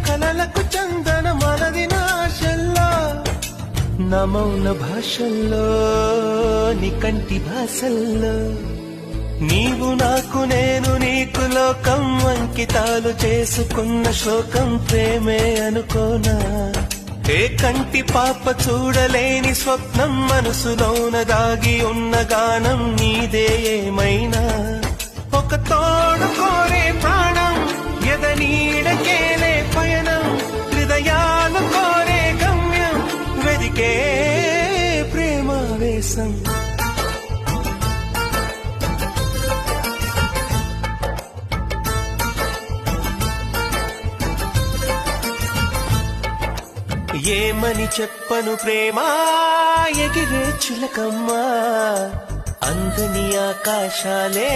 కలలకు చందన మనది నాశల్లో నా మౌన భాషల్లో నీ కంటి భాషల్లో నీవు నాకు నేను నీకు లోకం అంకితాలు చేసుకున్న శోకం ప్రేమే అనుకోనా ఏ కంటి పాప చూడలేని స్వప్నం మనసులోన దాగి ఉన్న గానం నీదే ఏమైనా ఒక తోడు కోరే ప్రాణం ఎదనీడకేలే పయనం హృదయాలు కోరే గమ్యం వెదికే ప్రేమావేశం ఏమని చెప్పను ప్రేమా ఎగిరే చిలకమ్మా అందని ఆకాశాలే